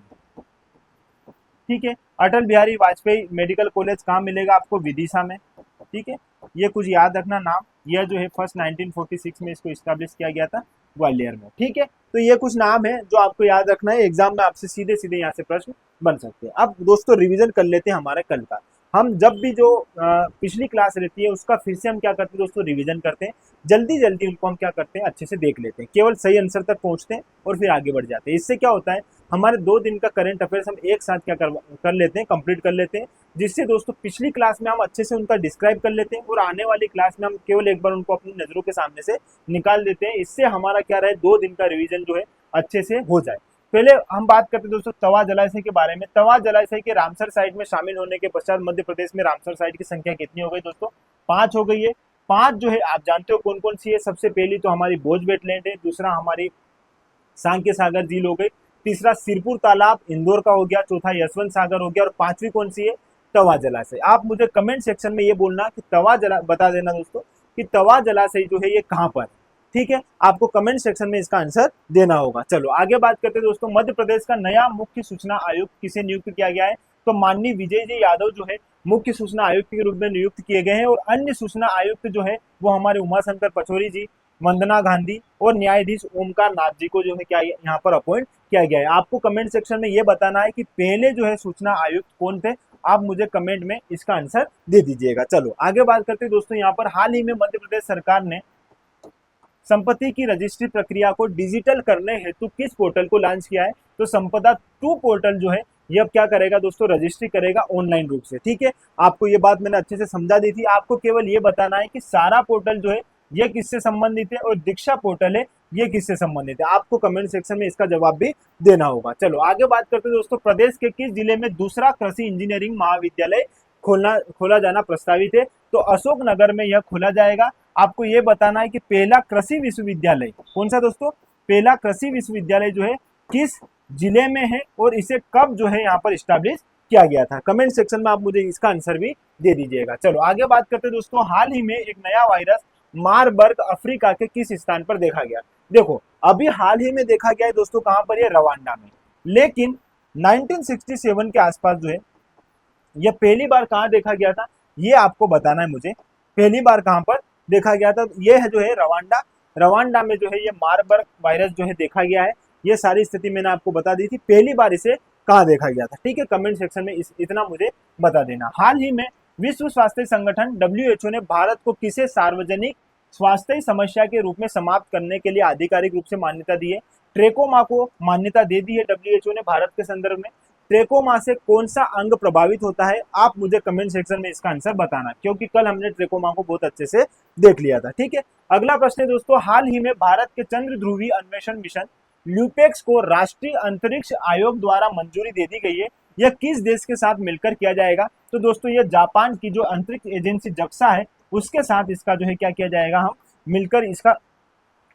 ठीक है, अटल बिहारी वाजपेयी मेडिकल कॉलेज कहाँ मिलेगा आपको, विदिशा में। ठीक है, ये कुछ याद रखना नाम। यह जो है फर्स्ट 1946 में इसको स्टैब्लिश किया गया था ग्वालियर में। ठीक है, तो ये कुछ नाम है जो आपको याद रखना है, एग्जाम में आपसे सीधे सीधे यहाँ से प्रश्न बन सकते हैं। अब दोस्तों रिवीजन कर लेते हैं हमारे कल का। हम जब भी जो पिछली क्लास रहती है उसका फिर से हम क्या करते हैं दोस्तों, रिवीजन करते हैं। जल्दी जल्दी उनको हम क्या करते हैं, अच्छे से देख लेते हैं, केवल सही आंसर तक पहुंचते हैं और फिर आगे बढ़ जाते हैं। इससे क्या होता है, हमारे 2 दिन का करंट अफेयर्स हम एक साथ क्या कर लेते हैं, कंप्लीट कर लेते हैं। जिससे दोस्तों पिछली क्लास में हम अच्छे से उनका डिस्क्राइब कर लेते हैं और आने वाली क्लास में हम केवल एक बार उनको अपनी नजरों के सामने से निकाल देते हैं। इससे हमारा क्या रहे, 2 दिन का रिवीजन जो है अच्छे से हो जाए। पहले हम बात करते हैं दोस्तों तवा जलाशय के बारे में। तवा जलाशय के रामसर साइट में शामिल होने के पश्चात मध्य प्रदेश में रामसर साइट की संख्या कितनी हो गई दोस्तों, 5 हो गई है। 5 जो है आप जानते हो कौन कौन सी है, सबसे पहली तो हमारी भोज वेटलैंड है, दूसरा हमारी सांक्य सागर झील हो गई, तीसरा सिरपुर तालाब इंदौर का हो गया, चौथा यशवंत सागर हो गया, और पांचवी कौन सी है, तवा जलाशय। आप मुझे कमेंट सेक्शन में ये बोलना कि बता देना दोस्तों कि तवा जलाशय जो है ये कहाँ पर, ठीक है, आपको कमेंट सेक्शन में इसका आंसर देना होगा। चलो आगे बात करते हैं दोस्तों, मध्य प्रदेश का नया मुख्य सूचना आयुक्त किसे नियुक्त किया गया है, तो माननीय विजय जी यादव जो है मुख्य सूचना आयुक्त के रूप में नियुक्त किए गए हैं, और अन्य सूचना आयुक्त जो है वो हमारे उमाशंकर पचौरी जी, वंदना गांधी और न्यायाधीश ओमकार नाथ जी को जो है क्या यहाँ पर अपॉइंट किया गया है। आपको कमेंट सेक्शन में ये बताना है कि पहले जो है सूचना आयुक्त कौन थे, आप मुझे कमेंट में इसका आंसर दे दीजिएगा। चलो आगे बात करते हैं दोस्तों, यहाँ पर हाल ही में मध्य प्रदेश सरकार ने संपत्ति की रजिस्ट्री प्रक्रिया को डिजिटल करने हेतु किस पोर्टल को लॉन्च किया है, तो संपदा 2 पोर्टल जो है ये अब क्या करेगा दोस्तों, रजिस्ट्री करेगा ऑनलाइन रूप से, ठीक है। आपको ये बात मैंने अच्छे से समझा दी थी, आपको केवल ये बताना है कि सारा पोर्टल जो है ये किससे संबंधित है और दीक्षा पोर्टल है ये किससे संबंधित है। आपको कमेंट सेक्शन में इसका जवाब भी देना होगा। चलो आगे बात करते हैं दोस्तों, प्रदेश के किस जिले में दूसरा कृषि इंजीनियरिंग महाविद्यालय खोला जाना प्रस्तावित है, तो अशोकनगर में यह खोला जाएगा। आपको ये बताना है कि पहला कृषि विश्वविद्यालय कौन सा दोस्तों, पहला कृषि विश्वविद्यालय जो है किस जिले में है और इसे कब जो है यहाँ पर स्टैब्लिश किया गया था। कमेंट सेक्शन में आप मुझे इसका आंसर भी दे दीजिएगा। चलो आगे बात करते हैं दोस्तों, हाल ही में एक नया वायरस मारबर्ग अफ्रीका के किस स्थान पर देखा गया। देखो अभी हाल ही में देखा गया है दोस्तों, कहां पर, ये रवांडा में, लेकिन 1967 के आसपास जो है यह पहली बार कहां देखा गया था, ये आपको बताना है मुझे, पहली बार कहां पर देखा गया था। ये है जो है रवांडा में जो है ये मारबर्ग वायरस जो है देखा गया है। ये सारी स्थिति मैंने आपको बता दी थी, पहली बार इसे कहाँ देखा गया था, ठीक है। कमेंट सेक्शन में इतना मुझे बता देना। हाल ही में विश्व स्वास्थ्य संगठन WHO ने भारत को किसे सार्वजनिक स्वास्थ्य समस्या के रूप में समाप्त करने के लिए आधिकारिक रूप से मान्यता दी है, ट्रेकोमा को मान्यता दे दी है WHO ने भारत के संदर्भ में। ट्रेकोमा से कौन सा अंग प्रभावित होता है, आप मुझे कमेंट सेक्शन में इसका आंसर बताना, क्योंकि कल हमने ट्रेकोमा को बहुत अच्छे से देख लिया था, ठीक है। अगला प्रश्न है दोस्तों, हाल ही में भारत के चंद्र ध्रुवीय अन्वेषण मिशन ल्यूपेक्स को राष्ट्रीय अंतरिक्ष आयोग द्वारा मंजूरी दे दी गई है, यह किस देश के साथ मिलकर किया जाएगा, तो दोस्तों यह जापान की जो अंतरिक्ष एजेंसी जक्सा है उसके साथ इसका जो है क्या किया जाएगा, हम मिलकर इसका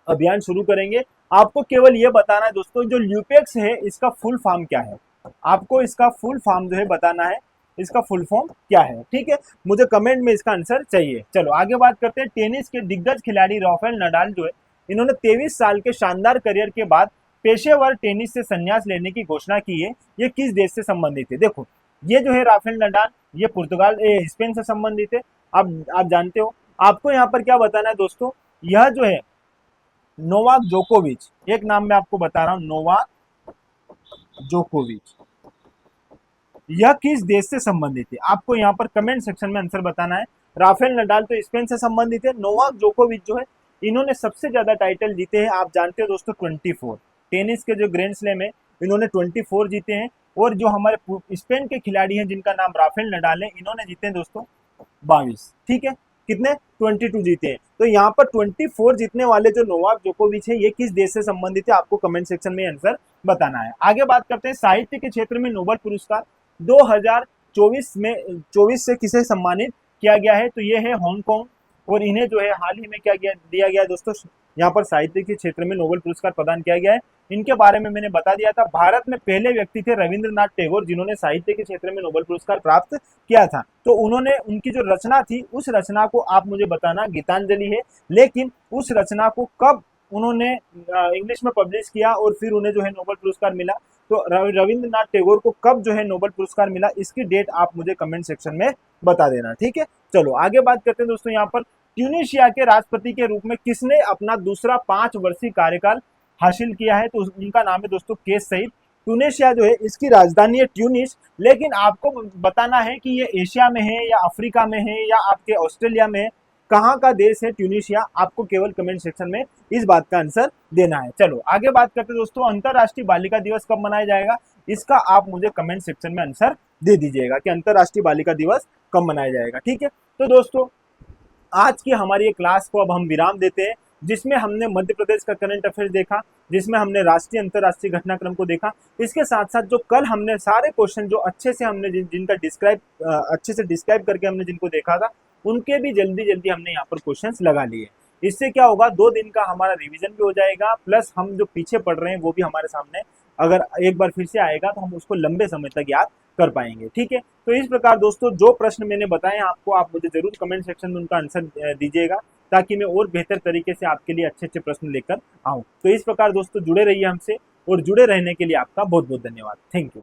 अभियान शुरू करेंगे। आपको केवल यह बताना है दोस्तों, जो ल्यूपेक्स है इसका फुल फॉर्म क्या है, आपको इसका फुल फॉर्म जो है बताना है, इसका फुल फॉर्म क्या है, ठीक है। मुझे कमेंट में इसका आंसर चाहिए। चलो आगे बात करते हैं, टेनिस के दिग्गज खिलाड़ी राफेल नडाल जो है इन्होंने 23 साल के शानदार करियर के बाद पेशेवर टेनिस से संन्यास लेने की घोषणा की है, ये किस देश से संबंधित है। देखो ये जो है राफेल नडाल ये स्पेन से संबंधित है, आप जानते हो। आपको यहाँ पर क्या बताना है दोस्तों, यह जो है नोवाक जोकोविच, एक नाम मैं आपको बता रहा हूं, नोवाक जोकोविच, यह किस देश से संबंधित है, आपको यहाँ पर कमेंट सेक्शन में आंसर बताना है। राफेल नडाल तो स्पेन से संबंधित है, नोवाक जोकोविच जो है इन्होंने सबसे ज्यादा टाइटल जीते हैं, आप जानते हो दोस्तों 24, टेनिस के जो ग्रैंड स्लैम है इन्होंने 24 जीते हैं, और जो हमारे स्पेन के खिलाड़ी हैं जिनका नाम राफेल नडाल है इन्होंने जीते हैं दोस्तों 22, ठीक है, कितने 22 जीते हैं। तो यहाँ पर 24 जीतने वाले जो नोवाक जोकोविच है ये किस देश से संबंधित है, आपको कमेंट सेक्शन में आंसर बताना है। आगे बात करते हैं, साहित्य के क्षेत्र में नोबेल पुरस्कार 2024 से किसे सम्मानित किया गया है, तो ये है हांगकांग, और इन्हें जो है हाल ही में क्या दिया गया है दोस्तों, यहाँ पर साहित्य के क्षेत्र में नोबेल पुरस्कार प्रदान किया गया है। इनके बारे में मैंने बता दिया था, भारत में पहले व्यक्ति थे रविंद्रनाथ टैगोर जिन्होंने साहित्य के क्षेत्र में नोबेल पुरस्कार प्राप्त किया था। तो उन्होंने उनकी जो रचना थी उस रचना को आप मुझे बताना, गीतांजलि है, लेकिन उस रचना को कब उन्होंने इंग्लिश में पब्लिश किया और फिर उन्हें जो है नोबेल पुरस्कार मिला, तो रविंद्रनाथ टैगोर को कब जो है नोबेल पुरस्कार मिला इसकी डेट आप मुझे कमेंट सेक्शन में बता देना, ठीक है। चलो आगे बात करते हैं दोस्तों, यहाँ पर ट्यूनीशिया के राष्ट्रपति के रूप में किसने अपना दूसरा 5 वर्षीय कार्यकाल हासिल किया है, तो उनका नाम है दोस्तों केस सईद। ट्यूनीशिया जो है इसकी राजधानी है ट्यूनिस, लेकिन आपको बताना है कि ये एशिया में है या अफ्रीका में है या आपके ऑस्ट्रेलिया में है, कहाँ का देश है ट्यूनीशिया, आपको केवल कमेंट सेक्शन में इस बात का आंसर देना है। चलो आगे बात करते हैं दोस्तों, अंतरराष्ट्रीय बालिका दिवस कब मनाया जाएगा, इसका आप मुझे कमेंट सेक्शन में आंसर दे दीजिएगा कि अंतरराष्ट्रीय बालिका दिवस कब मनाया जाएगा, ठीक है। तो दोस्तों आज की हमारी ये क्लास को अब हम विराम देते हैं, जिसमें हमने मध्य प्रदेश का करंट अफेयर्स देखा, जिसमें हमने राष्ट्रीय अंतरराष्ट्रीय घटनाक्रम को देखा। इसके साथ साथ जो कल हमने सारे क्वेश्चन जो अच्छे से हमने जिनका अच्छे से डिस्क्राइब करके हमने जिनको देखा था उनके भी जल्दी हमने यहाँ पर क्वेश्चंस लगा लिए। इससे क्या होगा, 2 दिन का हमारा रिवीजन भी हो जाएगा, प्लस हम जो पीछे पढ़ रहे हैं वो भी हमारे सामने अगर एक बार फिर से आएगा तो हम उसको लंबे समय तक याद कर पाएंगे। ठीक है, तो इस प्रकार दोस्तों जो प्रश्न मैंने बताए आपको, आप मुझे जरूर कमेंट सेक्शन में उनका आंसर दीजिएगा, ताकि मैं और बेहतर तरीके से आपके लिए अच्छे अच्छे प्रश्न लेकर आऊं। तो इस प्रकार दोस्तों जुड़े रहिए हमसे, और जुड़े रहने के लिए आपका बहुत बहुत धन्यवाद। Thank you.